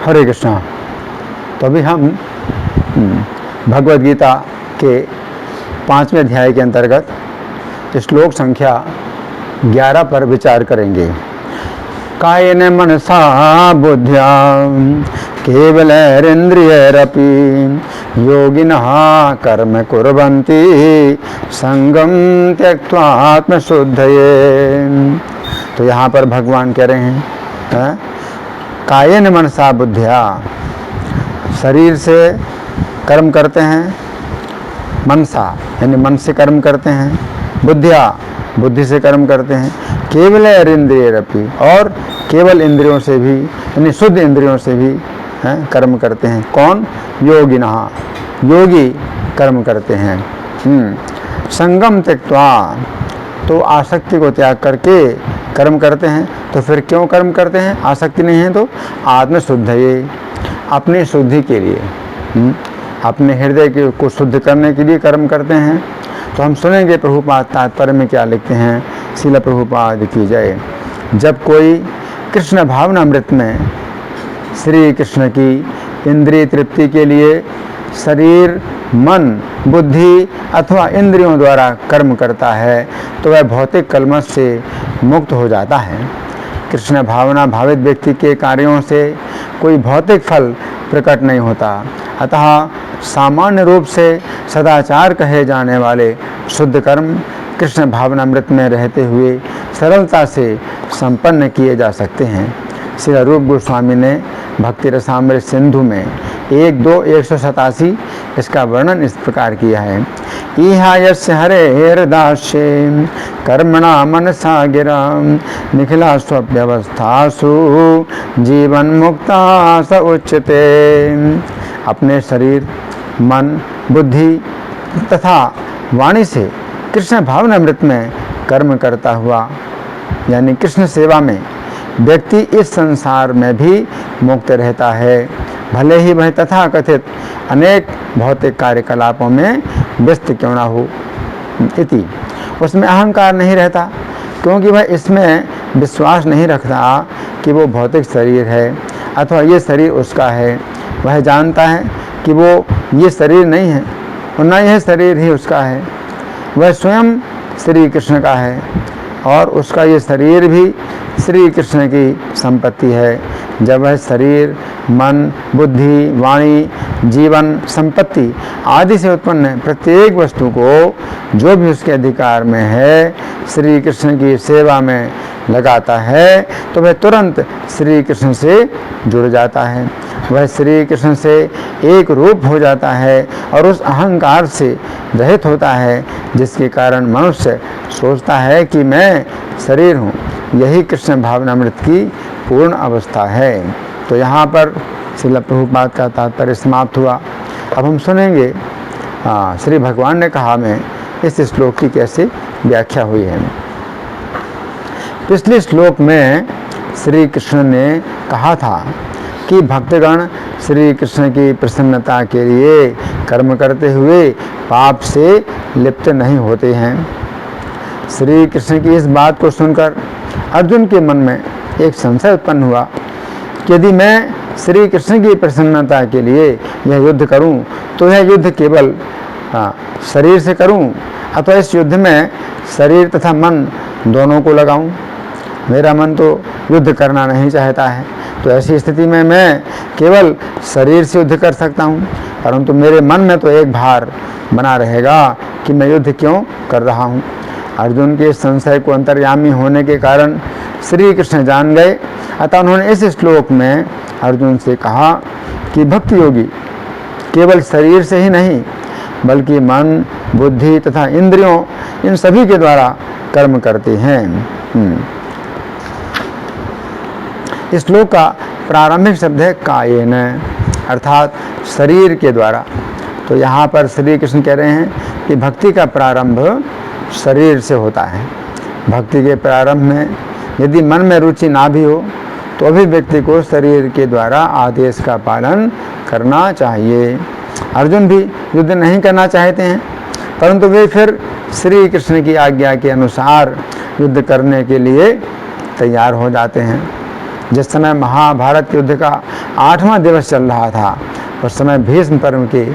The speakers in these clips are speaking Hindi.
हरे कृष्णा। तो अभी हम भगवद गीता के 5वें अध्याय के अंतर्गत श्लोक संख्या 11 पर विचार करेंगे। कायेन मनसा बुद्ध्या केवलैरिन्द्रियैरपि योगिनः कर्म कुर्वन्ति संगम त्यक्त्वा आत्मशुद्धये। तो यहाँ पर भगवान कह रहे हैं कायेन मनसा बुद्ध्या, शरीर से कर्म करते हैं, मनसा यानी मन से कर्म करते हैं, बुद्धिया बुद्धि से कर्म करते हैं, केवल इंद्रियरपि और केवल इंद्रियों से भी यानी शुद्ध इंद्रियों से भी कर्म करते हैं। कौन? योगिनः, योगी कर्म करते हैं। संगम त्यक्त्वा, तो आसक्ति को त्याग करके कर्म करते हैं। तो फिर क्यों कर्म करते हैं? आसक्ति नहीं है तो आत्मशुद्धये, अपनी शुद्धि के लिए, अपने हृदय को शुद्ध करने के लिए कर्म करते हैं। तो हम सुनेंगे प्रभुपाद तात्पर्य में क्या लिखते हैं। श्रील प्रभुपाद की जय। जब कोई कृष्ण भावनामृत में श्री कृष्ण की इंद्रिय तृप्ति के लिए शरीर, मन, बुद्धि अथवा इंद्रियों द्वारा कर्म करता है तो वह भौतिक कलमश से मुक्त हो जाता है। कृष्ण भावना भावित व्यक्ति के कार्यों से कोई भौतिक फल प्रकट नहीं होता। अतः सामान्य रूप से सदाचार कहे जाने वाले शुद्ध कर्म कृष्ण भावनामृत में रहते हुए सरलता से संपन्न किए जा सकते हैं। श्री रूप गोस्वामी ने भक्ति रसामृत सिंधु में 1-2-187 इसका वर्णन इस प्रकार किया है। इहा यस्य हरेर्दास्ये कर्मणा मनसा गिरा निखिला स्वव्यवस्थासु जीवन मुक्ता स उच्यते। अपने शरीर, मन, बुद्धि तथा वाणी से कृष्ण भावनामृत में कर्म करता हुआ यानी कृष्ण सेवा में व्यक्ति इस संसार में भी मुक्त रहता है, भले ही वह तथा कथित अनेक भौतिक कार्यकलापों में व्यस्त क्यों ना हो। इति उसमें अहंकार नहीं रहता, क्योंकि वह इसमें विश्वास नहीं रखता कि वो भौतिक शरीर है अथवा ये शरीर उसका है। वह जानता है कि वो ये शरीर नहीं है और न यह शरीर ही उसका है। वह स्वयं श्री कृष्ण का है और उसका ये शरीर भी श्री कृष्ण की संपत्ति है। जब वह शरीर, मन, बुद्धि, वाणी, जीवन, संपत्ति आदि से उत्पन्न प्रत्येक वस्तु को जो भी उसके अधिकार में है श्री कृष्ण की सेवा में लगाता है तो वह तुरंत श्री कृष्ण से जुड़ जाता है। वह श्री कृष्ण से एक रूप हो जाता है और उस अहंकार से रहित होता है जिसके कारण मनुष्य सोचता है कि मैं शरीर हूँ। यही कृष्ण भावनामृत की पूर्ण अवस्था है। तो यहाँ पर श्रील प्रभुपाद का तात्पर्य समाप्त हुआ। अब हम सुनेंगे श्री भगवान ने कहा में इस श्लोक की कैसे व्याख्या हुई है। पिछले श्लोक में श्री कृष्ण ने कहा था कि भक्तगण श्री कृष्ण की प्रसन्नता के लिए कर्म करते हुए पाप से लिप्त नहीं होते हैं। श्री कृष्ण की इस बात को सुनकर अर्जुन के मन में एक संशय उत्पन्न हुआ कि यदि मैं श्री कृष्ण की प्रसन्नता के लिए यह युद्ध करूं तो यह युद्ध केवल शरीर से करूं अथवा इस युद्ध में शरीर तथा मन दोनों को लगाऊं। मेरा मन तो युद्ध करना नहीं चाहता है, तो ऐसी स्थिति में मैं केवल शरीर से युद्ध कर सकता हूं, परंतु मेरे मन में तो एक भार बना रहेगा कि मैं युद्ध क्यों कर रहा हूं। अर्जुन के संशय को अंतर्यामी होने के कारण श्री कृष्ण जान गए। अतः उन्होंने इस श्लोक में अर्जुन से कहा कि भक्ति योगी केवल शरीर से ही नहीं बल्कि मन, बुद्धि तथा इंद्रियों इन सभी के द्वारा कर्म करते हैं। इस श्लोक का प्रारंभिक शब्द है कायेन, अर्थात शरीर के द्वारा। तो यहाँ पर श्री कृष्ण कह रहे हैं कि भक्ति का प्रारंभ शरीर से होता है। भक्ति के प्रारंभ में यदि मन में रुचि ना भी हो तो अभी व्यक्ति को शरीर के द्वारा आदेश का पालन करना चाहिए। अर्जुन भी युद्ध नहीं करना चाहते हैं, परंतु वे फिर श्री कृष्ण की आज्ञा के अनुसार युद्ध करने के लिए तैयार हो जाते हैं। जिस समय महाभारत युद्ध का 8वां दिवस चल रहा था, उस समय भीष्म पर्व के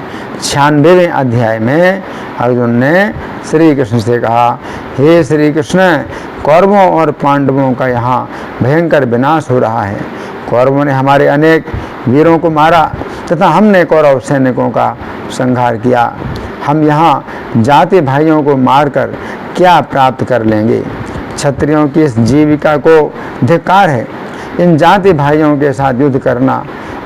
96वें अध्याय में अर्जुन ने श्री कृष्ण से कहा, हे श्री कृष्ण, कौरवों और पांडवों का यहाँ भयंकर विनाश हो रहा है। कौरवों ने हमारे अनेक वीरों को मारा तथा हमने कौरव सैनिकों का संहार किया। हम यहाँ जाति भाइयों को मारकर क्या प्राप्त कर लेंगे? क्षत्रियों की इस जीविका को धिक्कार है। इन जाति भाइयों के साथ युद्ध करना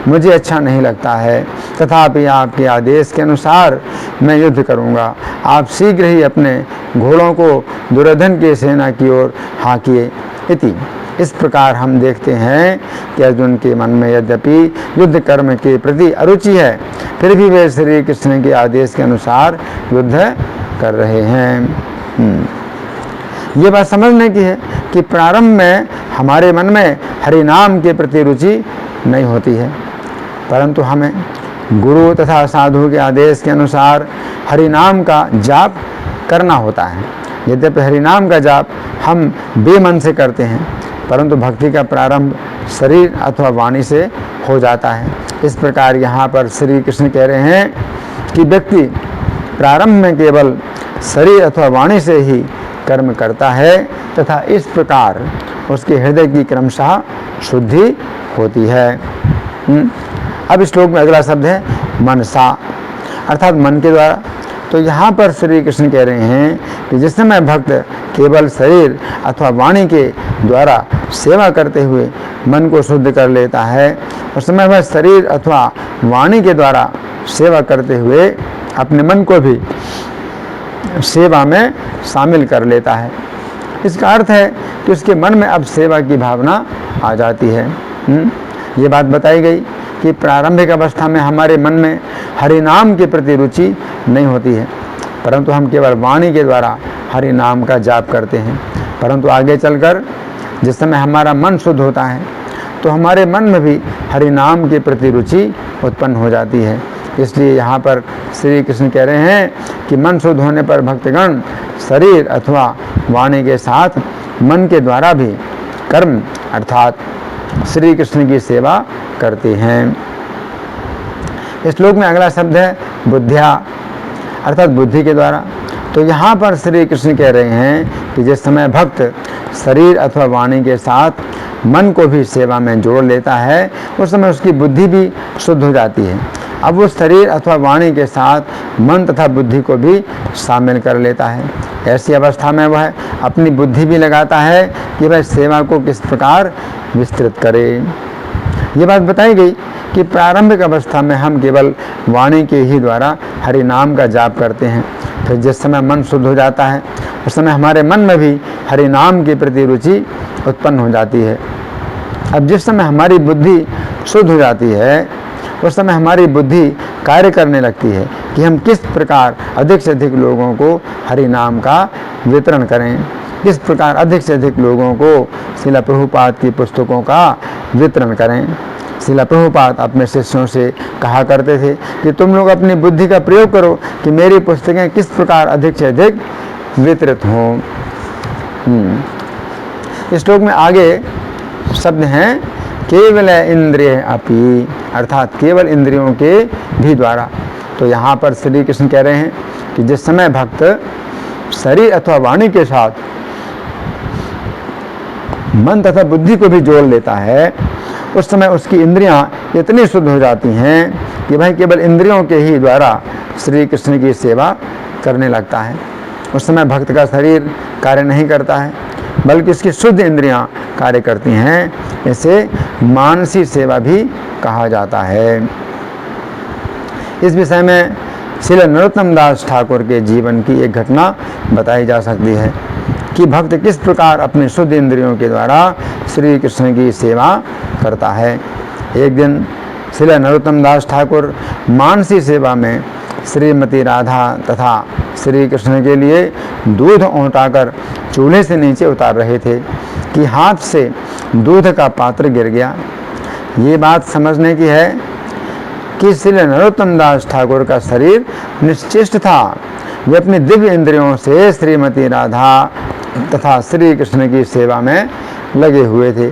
मुझे अच्छा नहीं लगता है, तथापि आपके आदेश के अनुसार मैं युद्ध करूंगा। आप शीघ्र ही अपने घोड़ों को दुर्योधन की सेना की ओर हाँकिए। इति। इस प्रकार हम देखते हैं कि अर्जुन के मन में यद्यपि युद्ध कर्म के प्रति अरुचि है, फिर भी वे श्री कृष्ण के आदेश के अनुसार युद्ध कर रहे हैं। ये बात समझने की है कि प्रारंभ में हमारे मन में हरि नाम के प्रति रुचि नहीं होती है, परंतु हमें गुरु तथा साधु के आदेश के अनुसार हरि नाम का जाप करना होता है। यद्यपि हरि नाम का जाप हम बेमन से करते हैं, परंतु भक्ति का प्रारंभ शरीर अथवा वाणी से हो जाता है। इस प्रकार यहाँ पर श्री कृष्ण कह रहे हैं कि व्यक्ति प्रारंभ में केवल शरीर अथवा वाणी से ही कर्म करता है तथा इस प्रकार उसके हृदय की क्रमशः शुद्धि होती है। अब इस श्लोक में अगला शब्द है मनसा, अर्थात मन के द्वारा। तो यहाँ पर श्री कृष्ण कह रहे हैं कि जिस समय भक्त केवल शरीर अथवा वाणी के द्वारा सेवा करते हुए मन को शुद्ध कर लेता है, उस समय वह शरीर अथवा वाणी के द्वारा सेवा करते हुए अपने मन को भी सेवा में शामिल कर लेता है। इसका अर्थ है कि उसके मन में अब सेवा की भावना आ जाती है। ये बात बताई गई कि प्रारंभिक अवस्था में हमारे मन में हरि नाम के प्रति रुचि नहीं होती है, परंतु हम केवल वाणी के द्वारा हरि नाम का जाप करते हैं। परंतु आगे चलकर जिस समय हमारा मन शुद्ध होता है, तो हमारे मन में भी हरि नाम के प्रति रुचि उत्पन्न हो जाती है। इसलिए यहाँ पर श्री कृष्ण कह रहे हैं कि मन शुद्ध होने पर भक्तगण शरीर अथवा वाणी के साथ मन के द्वारा भी कर्म अर्थात श्री कृष्ण की सेवा करते हैं। इस श्लोक में अगला शब्द है बुद्धिया, अर्थात बुद्धि के द्वारा। तो यहाँ पर श्री कृष्ण कह रहे हैं कि जिस समय भक्त शरीर अथवा वाणी के साथ मन को भी सेवा में जोड़ लेता है, उस समय उसकी बुद्धि भी शुद्ध हो जाती है। अब वो शरीर अथवा वाणी के साथ मन तथा बुद्धि को भी शामिल कर लेता है। ऐसी अवस्था में वह अपनी बुद्धि भी लगाता है कि वह सेवा को किस प्रकार विस्तृत करे। ये बात बताई गई कि प्रारंभिक अवस्था में हम केवल वाणी के ही द्वारा हरि नाम का जाप करते हैं। फिर जिस समय मन शुद्ध हो जाता है, उस समय हमारे मन में भी हरि नाम के प्रति रुचि उत्पन्न हो जाती है। अब जिस समय हमारी बुद्धि शुद्ध हो जाती है, उस समय हमारी बुद्धि कार्य करने लगती है कि हम किस प्रकार अधिक से अधिक लोगों को हरि नाम का वितरण करें, किस प्रकार अधिक से अधिक लोगों को श्रील प्रभुपाद की पुस्तकों का वितरण करें। श्रील प्रभुपाद अपने शिष्यों से कहा करते थे कि तुम लोग अपनी बुद्धि का प्रयोग करो कि मेरी पुस्तकें किस प्रकार अधिक से अधिक वितरित हों। इस श्लोक में आगे शब्द हैं केवल इंद्रिय अपि, अर्थात केवल इंद्रियों के भी द्वारा। तो यहाँ पर श्री कृष्ण कह रहे हैं कि जिस समय भक्त शरीर अथवा वाणी के साथ मन तथा बुद्धि को भी जोड़ लेता है, उस समय उसकी इंद्रियां इतनी शुद्ध हो जाती हैं कि भाई केवल इंद्रियों के ही द्वारा श्री कृष्ण की सेवा करने लगता है। उस समय भक्त का शरीर कार्य नहीं करता है, बल्कि इसकी शुद्ध इंद्रियां कार्य करती हैं। इसे मानसी सेवा भी कहा जाता है। इस विषय में श्रील नरोत्तम दास ठाकुर के जीवन की एक घटना बताई जा सकती है कि भक्त किस प्रकार अपने शुद्ध इंद्रियों के द्वारा श्री कृष्ण की सेवा करता है। एक दिन श्रील नरोत्तम दास ठाकुर मानसी सेवा में श्रीमती राधा तथा श्री कृष्ण के लिए दूध औंटाकर चूल्हे से नीचे उतार रहे थे कि हाथ से दूध का पात्र गिर गया। ये बात समझने की है कि श्री नरोत्तम दास ठाकुर का शरीर निश्चेष्ट था। वे अपनी दिव्य इंद्रियों से श्रीमती राधा तथा श्री कृष्ण की सेवा में लगे हुए थे।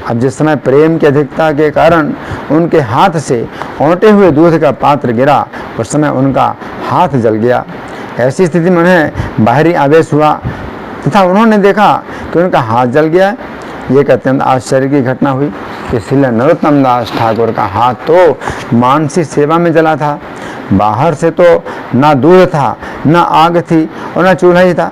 अब जिस समय प्रेम की अधिकता के कारण उनके हाथ से औंटे हुए दूध का पात्र गिरा, उस समय उनका हाथ जल गया। ऐसी स्थिति में उन्हें बाहरी आवेश हुआ तथा उन्होंने देखा कि उनका हाथ जल गया। ये एक अत्यंत आश्चर्य की घटना हुई कि श्री नरोत्तम दास ठाकुर का हाथ तो मानसी सेवा में जला था। बाहर से तो ना दूध था, ना आग थी और ना चूल्हा ही था,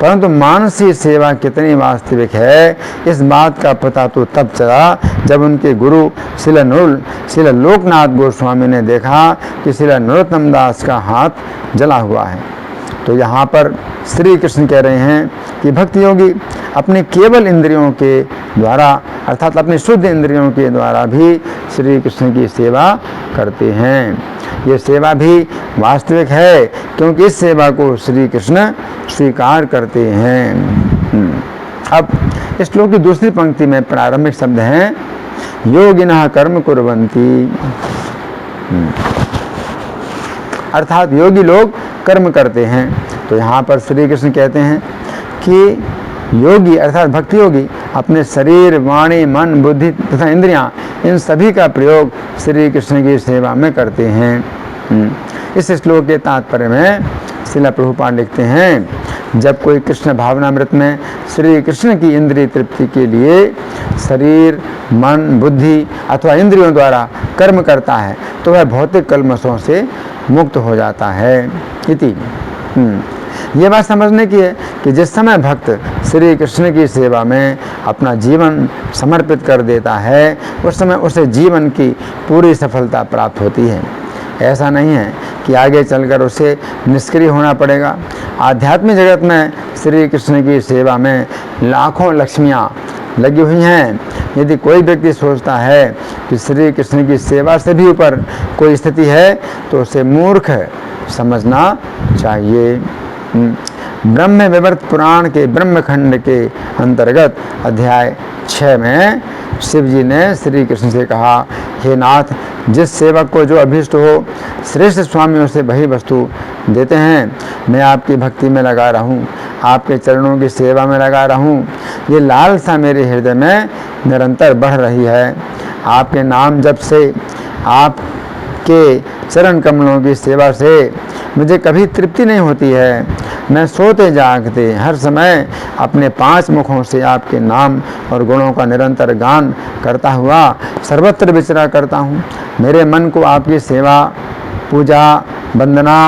परंतु मानसी सेवा कितनी वास्तविक है इस बात का पता तो तब चला जब उनके गुरु श्री लोकनाथ गोस्वामी ने देखा कि श्री नरोत्तम दास का हाथ जला हुआ है। तो यहाँ पर श्री कृष्ण कह रहे हैं कि भक्ति योगी अपने केवल इंद्रियों के द्वारा अर्थात अपने शुद्ध इंद्रियों के द्वारा भी श्री कृष्ण की सेवा करते हैं। ये सेवा भी वास्तविक है क्योंकि इस सेवा को श्री कृष्ण स्वीकार करते हैं। अब इस श्लोक की दूसरी पंक्ति में प्रारंभिक शब्द हैं योगिनः कर्म कुर्वन्ति, अर्थात योगी लोग कर्म करते हैं। तो यहाँ पर श्री कृष्ण कहते हैं कि योगी अर्थात भक्ति योगी अपने शरीर, वाणी, मन, बुद्धि तथा इंद्रियां इन सभी का प्रयोग श्री कृष्ण की सेवा में करते हैं। इस श्लोक के तात्पर्य में श्रील प्रभुपाद लिखते हैं जब कोई कृष्ण भावनामृत में श्री कृष्ण की इंद्रिय तृप्ति के लिए शरीर, मन, बुद्धि अथवा इंद्रियों द्वारा कर्म करता है तो वह भौतिक कल्मशों से मुक्त हो जाता है। इति ये बात समझने की है कि जिस समय भक्त श्री कृष्ण की सेवा में अपना जीवन समर्पित कर देता है उस समय उसे जीवन की पूरी सफलता प्राप्त होती है। ऐसा नहीं है कि आगे चलकर उसे निष्क्रिय होना पड़ेगा। आध्यात्मिक जगत में श्री कृष्ण की सेवा में लाखों लक्ष्मियाँ लगी हुई हैं। यदि कोई व्यक्ति सोचता है कि श्री कृष्ण की सेवा से भी ऊपर कोई स्थिति है तो उसे मूर्ख समझना चाहिए। ब्रह्म विवर्त पुराण के ब्रह्मखंड के अंतर्गत अध्याय 6 में शिव जी ने श्री कृष्ण से कहा, हे नाथ, जिस सेवक को जो अभीष्ट हो श्रेष्ठ स्वामी उसे वही वस्तु देते हैं। मैं आपकी भक्ति में लगा रहूं, आपके चरणों की सेवा में लगा रहूं, ये लालसा मेरे हृदय में निरंतर बढ़ रही है। आपके नाम जप से, आपके चरण कमलों की सेवा से मुझे कभी तृप्ति नहीं होती है। मैं सोते जागते हर समय अपने 5 मुखों से आपके नाम और गुणों का निरंतर गान करता हुआ सर्वत्र विचरा करता हूँ। मेरे मन को आपकी सेवा, पूजा, वंदना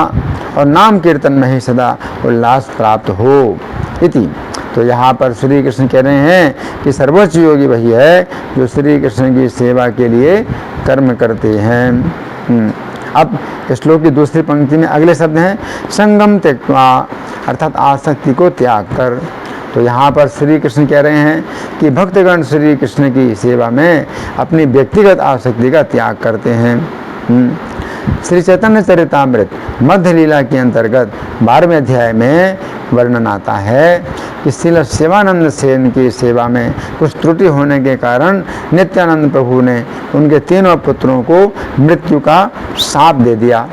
और नाम कीर्तन में ही सदा उल्लास प्राप्त हो। इति तो यहाँ पर श्री कृष्ण कह रहे हैं कि सर्वोच्च योगी वही है जो श्री कृष्ण की सेवा के लिए कर्म करते हैं। अब श्लोक की दूसरी पंक्ति में अगले शब्द हैं संगम त्यक्त्वा, अर्थात आसक्ति को त्याग कर। तो यहाँ पर श्री कृष्ण कह रहे हैं कि भक्तगण श्री कृष्ण की सेवा में अपनी व्यक्तिगत आसक्ति का त्याग करते हैं। श्री चैतन्य चरितामृत मध्य लीला के अंतर्गत 12वें अध्याय में वर्णन आता है कि श्रील शिवानंद सेन की सेवा में कुछ त्रुटि होने के कारण नित्यानंद प्रभु ने उनके 3 पुत्रों को मृत्यु का शाप दे दिया।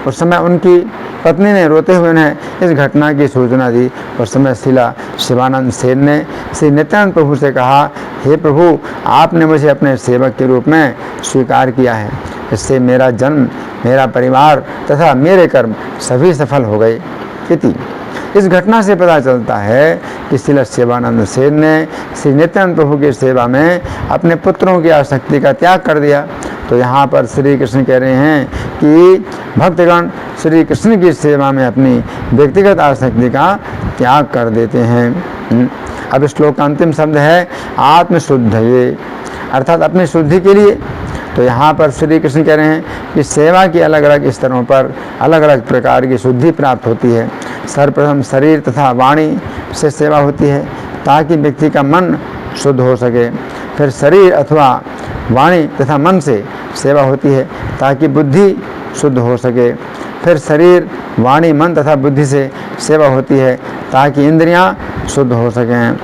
उस समय उनकी पत्नी ने रोते हुए उन्हें इस घटना की सूचना दी। उस समय श्रीला शिवानंद सेन ने श्री नित्यानंद प्रभु से कहा, हे प्रभु, आपने मुझे अपने सेवक के रूप में स्वीकार किया है। इससे मेरा जन्म, मेरा परिवार तथा मेरे कर्म सभी सफल हो गए। इति इस घटना से पता चलता है कि श्रील शिवानंद सेन ने श्री नित्यानंद प्रभु की सेवा में अपने पुत्रों की आसक्ति का त्याग कर दिया। तो यहाँ पर श्री कृष्ण कह रहे हैं कि भक्तगण श्री कृष्ण की सेवा में अपनी व्यक्तिगत आसक्ति का त्याग कर देते हैं। अब श्लोक का अंतिम शब्द है आत्मशुद्धये, अर्थात अपनी शुद्धि के लिए। तो यहाँ पर श्री कृष्ण कह रहे हैं कि सेवा के अलग अलग स्तरों पर अलग अलग प्रकार की शुद्धि प्राप्त होती है। सर्वप्रथम शरीर तथा वाणी से सेवा होती है ताकि व्यक्ति का मन शुद्ध हो सके। फिर शरीर अथवा वाणी तथा मन से सेवा होती है ताकि बुद्धि शुद्ध हो सके। फिर शरीर, वाणी, मन तथा बुद्धि से सेवा होती है ताकि इंद्रियां शुद्ध हो सकें।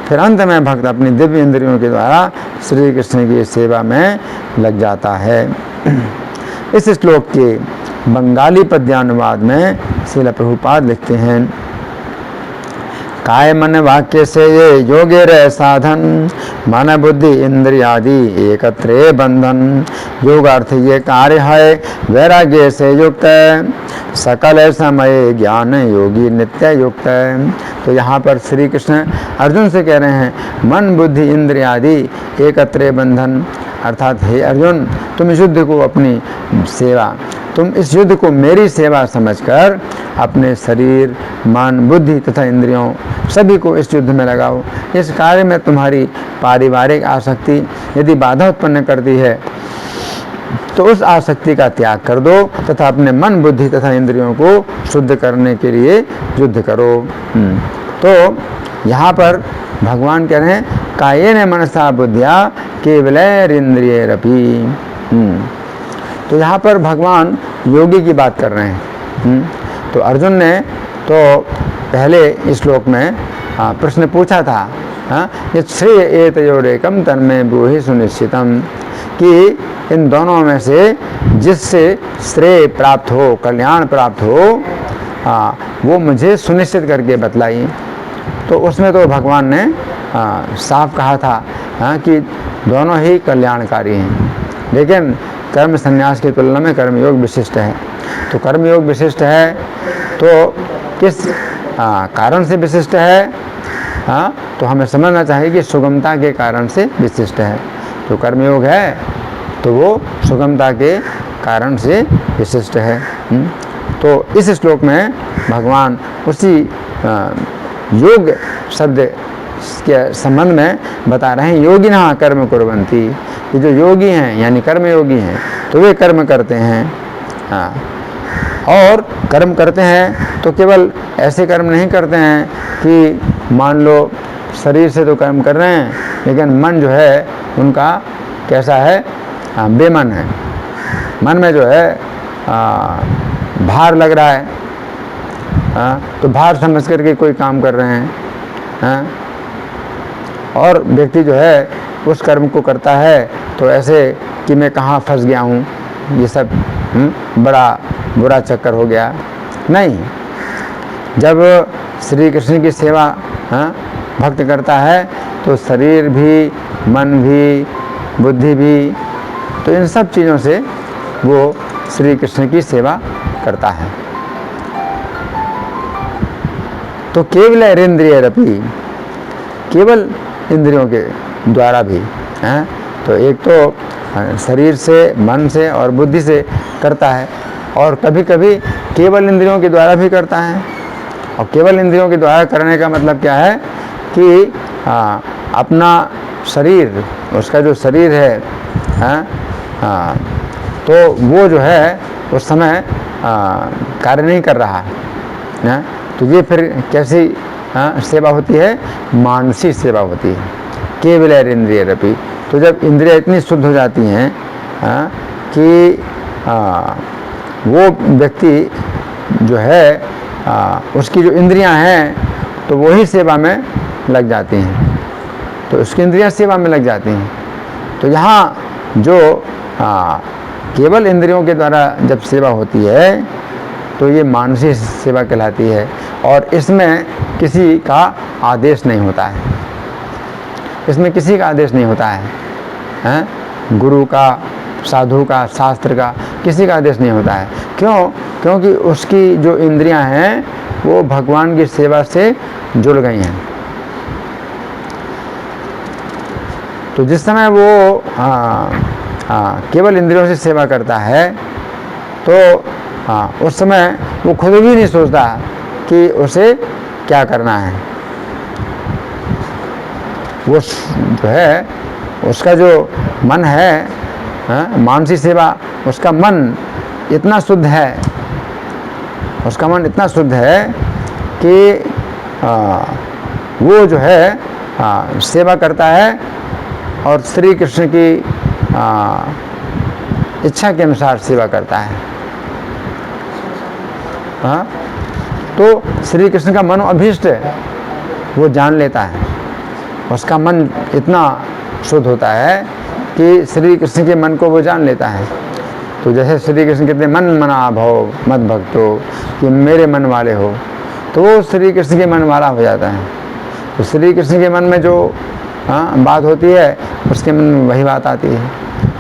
फिर अंत में भक्त अपनी दिव्य इंद्रियों के द्वारा श्री कृष्ण की सेवा में लग जाता है। इस श्लोक के बंगाली पद्यानुवाद में श्रील प्रभुपाद लिखते हैं काय मन वाक्य से ये योगे रह साधन, मन बुद्धि इंद्रियादि एकत्रे बंधन। योग अर्थ ये कार्य है वैराग्य से युक्त, सकल समय ज्ञान योगी नित्य युक्त। तो यहाँ पर श्री कृष्ण अर्जुन से कह रहे हैं मन बुद्धि इंद्रियादि एकत्रे बंधन, अर्थात हे अर्जुन तुम इस युद्ध को अपनी सेवा, तुम इस युद्ध को मेरी सेवा समझकर अपने शरीर मन बुद्धि तथा इंद्रियों सभी को इस युद्ध में लगाओ। इस कार्य में तुम्हारी पारिवारिक आसक्ति यदि बाधा उत्पन्न करती है तो उस आसक्ति का त्याग कर दो तथा अपने मन बुद्धि तथा इंद्रियों को शुद्ध करने के लिए युद्ध करो। तो यहाँ पर भगवान कह रहे हैं कायेन मनसा बुद्धिया केवलैरिंद्रियैरपि। तो यहाँ पर भगवान योगी की बात कर रहे हैं। तो अर्जुन ने तो पहले श्लोक में प्रश्न पूछा था, ये श्रेय एतयोरेकम तन्मे ब्रूहि सुनिश्चितम, कि इन दोनों में से जिससे श्रेय प्राप्त हो कल्याण प्राप्त हो वो मुझे सुनिश्चित करके बतलाई। तो उसमें तो भगवान ने साफ कहा था कि दोनों ही कल्याणकारी हैं, लेकिन कर्म संन्यास की तुलना में कर्मयोग विशिष्ट है। तो कर्मयोग विशिष्ट है तो किस कारण से विशिष्ट है? तो हमें समझना चाहिए कि सुगमता के कारण से विशिष्ट है। तो कर्मयोग है तो वो सुगमता के कारण से विशिष्ट है। तो इस श्लोक में भगवान उसी योग शब्द के संबंध में बता रहे हैं योगिनः कर्म कुर्वन्ति, कि जो योगी हैं यानी कर्म योगी हैं तो वे कर्म करते हैं। और कर्म करते हैं तो केवल ऐसे कर्म नहीं करते हैं कि मान लो शरीर से तो कर्म कर रहे हैं लेकिन मन जो है उनका कैसा है? बेमन है। मन में जो है भार लग रहा है, तो भार समझ करके कोई काम कर रहे हैं। और व्यक्ति जो है उस कर्म को करता है तो ऐसे कि मैं कहाँ फंस गया हूँ, ये सब बड़ा बुरा चक्कर हो गया। नहीं, जब श्री कृष्ण की सेवा भक्त करता है तो शरीर भी मन भी बुद्धि भी, तो इन सब चीज़ों से वो श्री कृष्ण की सेवा करता है। तो केवलैरिंद्रियैरपि, केवल इंद्रियों के द्वारा भी हैं। तो एक तो शरीर से मन से और बुद्धि से करता है और कभी कभी केवल इंद्रियों के द्वारा भी करता है। और केवल इंद्रियों के द्वारा करने का मतलब क्या है कि अपना शरीर, उसका जो शरीर है तो वो जो है उस समय कार्य नहीं कर रहा है। तो ये फिर कैसी सेवा होती है? मानसिक सेवा होती है। केवलैरिंद्रियैरपि, तो जब इंद्रियाँ इतनी शुद्ध हो जाती हैं कि वो व्यक्ति जो है उसकी जो इंद्रियां हैं तो वही सेवा में लग जाती हैं, तो उसकी इंद्रियां सेवा में लग जाती हैं। तो यहाँ जो केवल इंद्रियों के द्वारा जब सेवा होती है तो ये मानसिक सेवा कहलाती है और इसमें किसी का आदेश नहीं होता है। इसमें किसी का आदेश नहीं होता है, गुरु का, साधु का, शास्त्र का, किसी का आदेश नहीं होता है। क्यों? क्योंकि उसकी जो इंद्रियां हैं वो भगवान की सेवा से जुड़ गई हैं। तो जिस समय वो केवल इंद्रियों से सेवा करता है तो उस समय वो खुद भी नहीं सोचता कि उसे क्या करना है। वो जो है उसका जो मन है मानसिक सेवा, उसका मन इतना शुद्ध है, उसका मन इतना शुद्ध है कि वो जो है सेवा करता है और श्री कृष्ण की इच्छा के अनुसार सेवा करता है। तो श्री कृष्ण का मनो अभीष्ट वो जान लेता है, उसका मन इतना शुद्ध होता है कि श्री कृष्ण के मन को वो जान लेता है। तो जैसे श्री कृष्ण कहते हैं मन मना भव मद भक्तो, कि मेरे मन वाले हो, तो वो श्री कृष्ण के मन वाला हो जाता है। तो श्री कृष्ण के मन में जो बात होती है, उसके मन में वही बात आती है,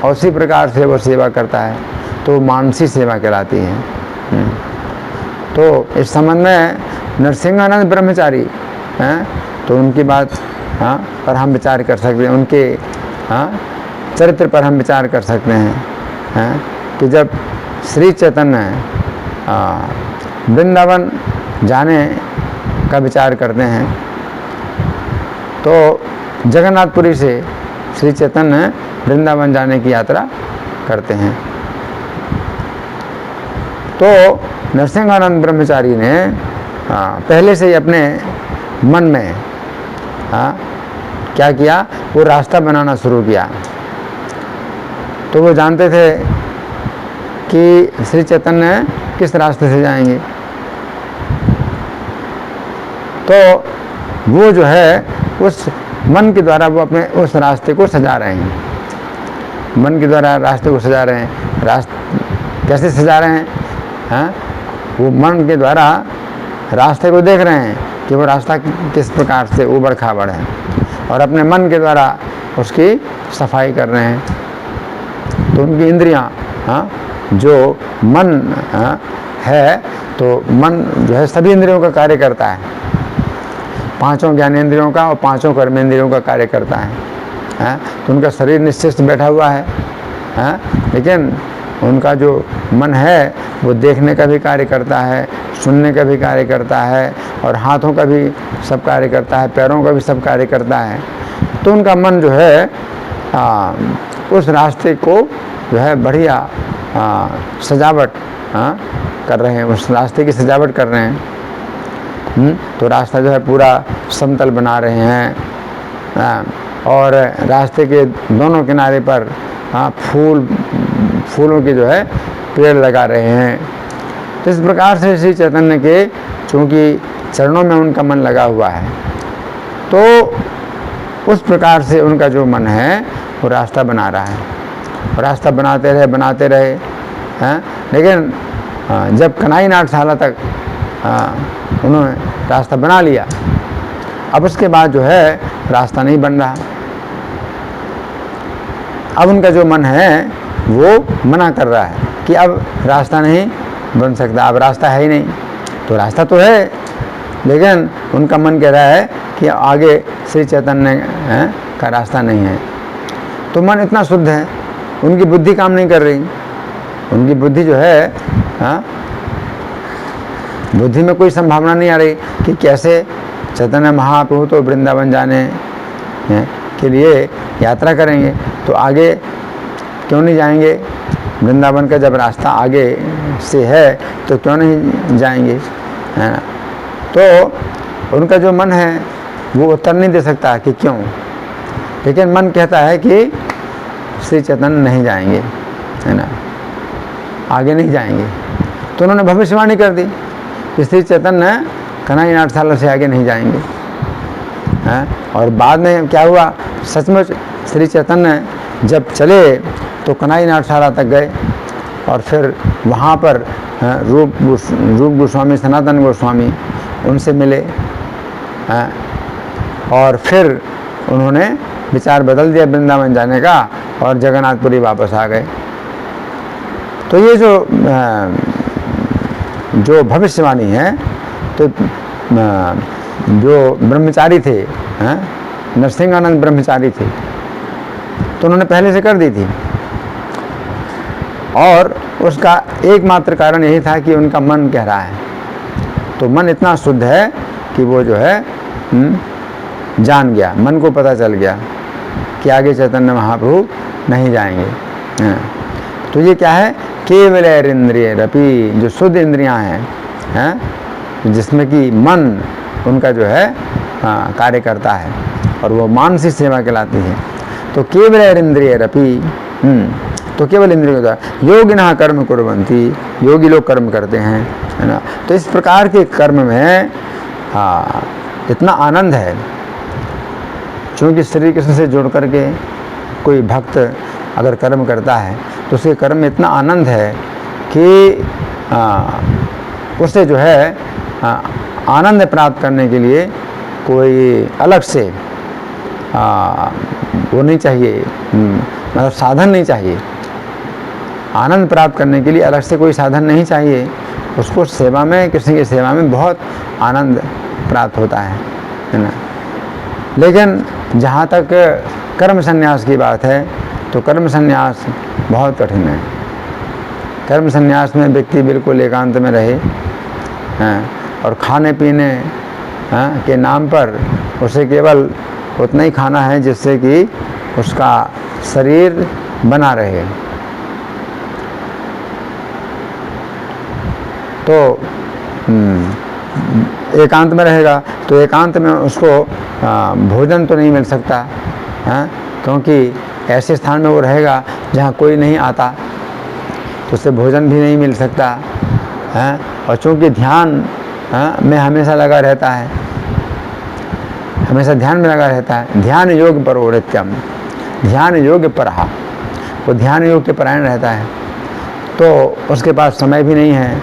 और उसी प्रकार से वो सेवा करता है, तो मानसी सेवा कहलाती है। तो इस संबंध में नरसिंहानंद ब्रह्मचारी हैं, तो उनकी बात पर हम विचार कर सकते हैं, उनके चरित्र पर हम विचार कर सकते हैं कि जब श्री चैतन्य वृंदावन जाने का विचार करते हैं, तो जगन्नाथपुरी से श्री चैतन्य वृंदावन जाने की यात्रा करते हैं। तो नरसिंहानंद ब्रह्मचारी ने पहले से ही अपने मन में क्या किया, वो रास्ता बनाना शुरू किया। तो वो जानते थे कि श्री चैतन्य किस रास्ते से जाएंगे, तो वो जो है उस मन के द्वारा वो अपने उस रास्ते को सजा रहे हैं। मन के द्वारा रास्ते को सजा रहे हैं। रास्ते कैसे सजा रहे हैं? वो मन के द्वारा रास्ते को देख रहे हैं कि वो रास्ता किस प्रकार से ऊबड़ खाबड़ है, और अपने मन के द्वारा उसकी सफाई कर रहे हैं। तो उनकी इंद्रियां, जो मन है, तो मन जो है सभी इंद्रियों का कार्य करता है, पांचों ज्ञानेंद्रियों का और पांचों कर्मेंद्रियों का कार्य करता है। तो उनका शरीर निश्चित बैठा हुआ है, लेकिन उनका जो मन है वो देखने का भी कार्य करता है, सुनने का भी कार्य करता है, और हाथों का भी सब कार्य करता है, पैरों का भी सब कार्य करता है। तो उनका मन जो है उस रास्ते को जो है बढ़िया सजावट कर रहे हैं, उस रास्ते की सजावट कर रहे हैं। तो रास्ता जो है पूरा समतल बना रहे हैं, और रास्ते के दोनों किनारे पर फूलों के जो है पेड़ लगा रहे हैं। तो इस प्रकार से श्री चैतन्य के चूँकि चरणों में उनका मन लगा हुआ है, तो उस प्रकार से उनका जो मन है वो रास्ता बना रहा है। रास्ता बनाते रहे लेकिन जब कन्हई नाट्यशाला तक उन्होंने रास्ता बना लिया, अब उसके बाद जो है रास्ता नहीं बन रहा। अब उनका जो मन है वो मना कर रहा है कि अब रास्ता नहीं बन सकता, अब रास्ता है ही नहीं। तो रास्ता तो है, लेकिन उनका मन कह रहा है कि आगे श्री चैतन्य का रास्ता नहीं है। तो मन इतना शुद्ध है, उनकी बुद्धि काम नहीं कर रही। उनकी बुद्धि जो है बुद्धि में कोई संभावना नहीं आ रही कि कैसे चैतन्य महाप्रभु तो वृंदावन जाने के लिए यात्रा करेंगे, तो आगे क्यों नहीं जाएंगे? वृंदावन का जब रास्ता आगे से है तो क्यों नहीं जाएंगे, है ना? तो उनका जो मन है वो उत्तर नहीं दे सकता कि क्यों, लेकिन मन कहता है कि श्री चैतन्य नहीं जाएंगे, है ना, आगे नहीं जाएंगे। तो उन्होंने भविष्यवाणी कर दी कि श्री चैतन्य कन्हई नाट्यशाला से आगे नहीं जाएंगे। और बाद में क्या हुआ, सचमुच श्री चैतन्य जब चले तो कन्हई नाट्यशाला तक गए, और फिर वहाँ पर रूप गोस्वामी, सनातन गोस्वामी उनसे मिले, और फिर उन्होंने विचार बदल दिया वृंदावन जाने का, और जगन्नाथपुरी वापस आ गए। तो ये जो भविष्यवाणी है, तो जो ब्रह्मचारी थे, नरसिंहानंद ब्रह्मचारी थे, तो उन्होंने पहले से कर दी थी, और उसका एकमात्र कारण यही था कि उनका मन कह रहा है। तो मन इतना शुद्ध है कि वो जो है जान गया, मन को पता चल गया कि आगे चैतन्य महाप्रभु नहीं जाएंगे। तो ये क्या है, केवल इंद्रिय रपी, जो शुद्ध इंद्रियां हैं, जिसमें कि मन उनका जो है कार्य करता है, और वो मानसिक सेवा कहलाती है। तो केवल इंद्रिय रपी, तो केवल इंद्रियों द्वारा योगिनः कर्म कुर्वन्ति, योगी लोग कर्म करते हैं, है ना। तो इस प्रकार के कर्म में इतना आनंद है, क्योंकि श्री कृष्ण से जुड़ करके कोई भक्त अगर कर्म करता है तो उसके कर्म में इतना आनंद है कि उससे जो है आनंद प्राप्त करने के लिए कोई अलग से वो नहीं चाहिए, मतलब साधन नहीं चाहिए। आनंद प्राप्त करने के लिए अलग से कोई साधन नहीं चाहिए। उसको सेवा में, कृष्ण की सेवा में बहुत आनंद प्राप्त होता है ना। लेकिन जहाँ तक कर्म संन्यास की बात है तो कर्म संन्यास बहुत कठिन है। कर्म संन्यास में व्यक्ति बिल्कुल एकांत में रहे और खाने पीने के नाम पर उसे केवल उतना ही खाना है जिससे कि उसका शरीर बना रहे। तो एकांत में रहेगा तो एकांत में उसको भोजन तो नहीं मिल सकता, क्योंकि ऐसे स्थान में वो रहेगा जहाँ कोई नहीं आता, तो उसे भोजन भी नहीं मिल सकता। और चूँकि ध्यान में हमेशा लगा रहता है, हमेशा ध्यान में लगा रहता है। ध्यान योग पर ओरित्यम, ध्यान योग पर रहा, वो ध्यान योग के परायण रहता है, तो उसके पास समय भी नहीं है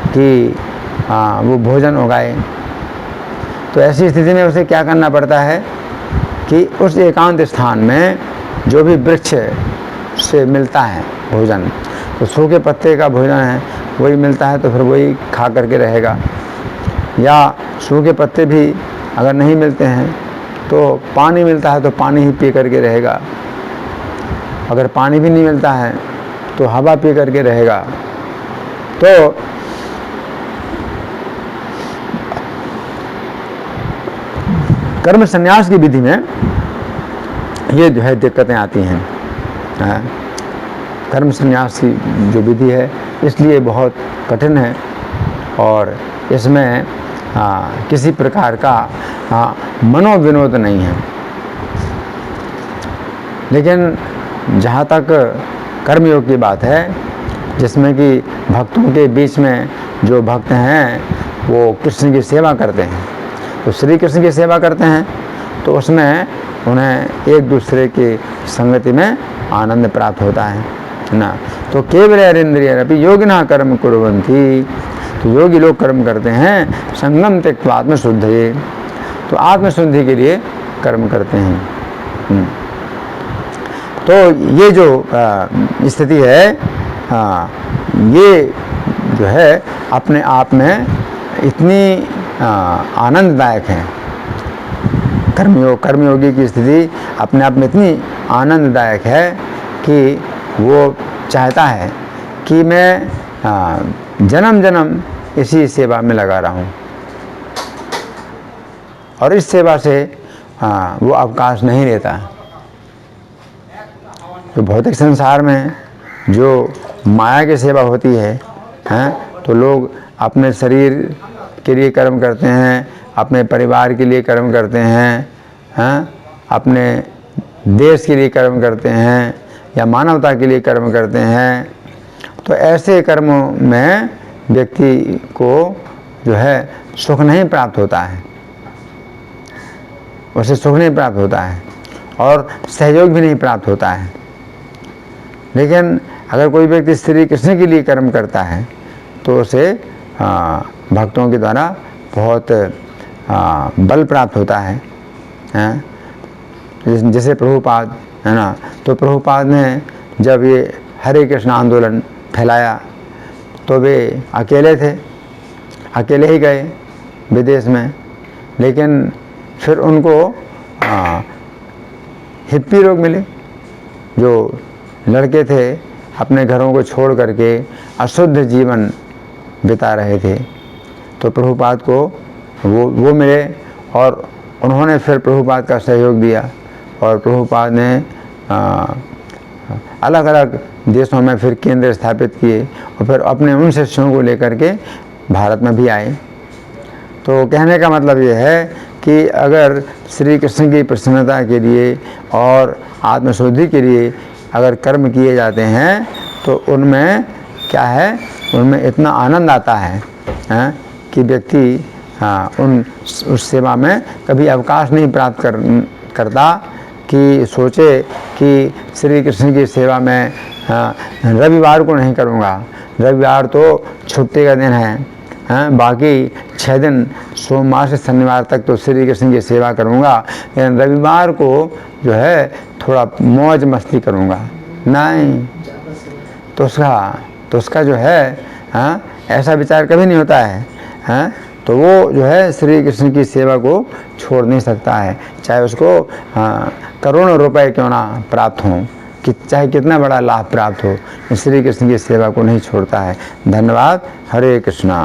कि वो भोजन उगाए। तो ऐसी स्थिति में उसे क्या करना पड़ता है कि उस एकांत स्थान में जो भी वृक्ष से मिलता है भोजन, तो सूखे पत्ते का भोजन है वही मिलता है तो फिर वही खा करके रहेगा। या सूखे पत्ते भी अगर नहीं मिलते हैं तो पानी मिलता है तो पानी ही पी करके रहेगा। अगर पानी भी नहीं मिलता है तो हवा पी करके रहेगा। तो कर्म संन्यास की विधि में ये जो है दिक्कतें आती हैं। कर्म संन्यास की जो विधि है इसलिए बहुत कठिन है और इसमें किसी प्रकार का मनोविनोद नहीं है। लेकिन जहाँ तक कर्मयोग की बात है, जिसमें कि भक्तों के बीच में जो भक्त हैं वो कृष्ण की सेवा करते हैं, तो श्री कृष्ण की सेवा करते हैं, तो उसमें उन्हें एक दूसरे की संगति में आनंद प्राप्त होता है ना। तो केवल अरिंद्रियरपि योगिनः कर्म कुर्वन्ति, तो योगी लोग कर्म करते हैं संगम त्यक्त्वा आत्मशुद्धये, तो आत्मशुद्धि के लिए कर्म करते हैं। तो ये जो स्थिति है ये जो है अपने आप में इतनी आनंददायक है। कर्मयोगी की स्थिति अपने आप में इतनी आनंददायक है कि वो चाहता है कि मैं जन्म जन्म इसी सेवा में लगा रहा हूँ और इस सेवा से वो अवकाश नहीं लेता। तो भौतिक संसार में जो माया की सेवा होती है, तो लोग अपने शरीर के लिए कर्म करते हैं, अपने परिवार के लिए कर्म करते हैं, अपने देश के लिए कर्म करते हैं या मानवता के लिए कर्म करते हैं। तो ऐसे कर्मों में व्यक्ति को जो है सुख नहीं प्राप्त होता है, उसे सुख नहीं प्राप्त होता है और सहयोग भी नहीं प्राप्त होता है। लेकिन अगर कोई व्यक्ति श्री कृष्ण के लिए कर्म करता है तो उसे भक्तों के द्वारा बहुत बल प्राप्त होता है, जैसे प्रभुपाद है ना। तो प्रभुपाद ने जब ये हरे कृष्ण आंदोलन फैलाया तो वे अकेले थे, अकेले ही गए विदेश में, लेकिन फिर उनको हिप्पी लोग मिले जो लड़के थे अपने घरों को छोड़ करके अशुद्ध जीवन बिता रहे थे। तो प्रभुपाद को वो मिले और उन्होंने फिर प्रभुपाद का सहयोग दिया और प्रभुपाद ने अलग अलग देशों में फिर केंद्र स्थापित किए और फिर अपने उन शिष्यों को लेकर के भारत में भी आए। तो कहने का मतलब ये है कि अगर श्री कृष्ण की प्रसन्नता के लिए और आत्मशुद्धि के लिए अगर कर्म किए जाते हैं तो उनमें क्या है, उनमें इतना आनंद आता है कि व्यक्ति उस सेवा में कभी अवकाश नहीं प्राप्त करता कि सोचे कि श्री कृष्ण की सेवा में रविवार को नहीं करूँगा, रविवार तो छुट्टी का दिन है, बाकी 6 दिन सोमवार से शनिवार तक तो श्री कृष्ण की सेवा करूँगा, लेकिन रविवार को जो है थोड़ा मौज मस्ती करूँगा नहीं। तो उसका जो है ऐसा विचार कभी नहीं होता है। तो वो जो है श्री कृष्ण की सेवा को छोड़ नहीं सकता है, चाहे उसको करोड़ों रुपए क्यों ना प्राप्त हों, कि चाहे कितना बड़ा लाभ प्राप्त हो, श्री कृष्ण की सेवा को नहीं छोड़ता है। धन्यवाद। हरे कृष्णा।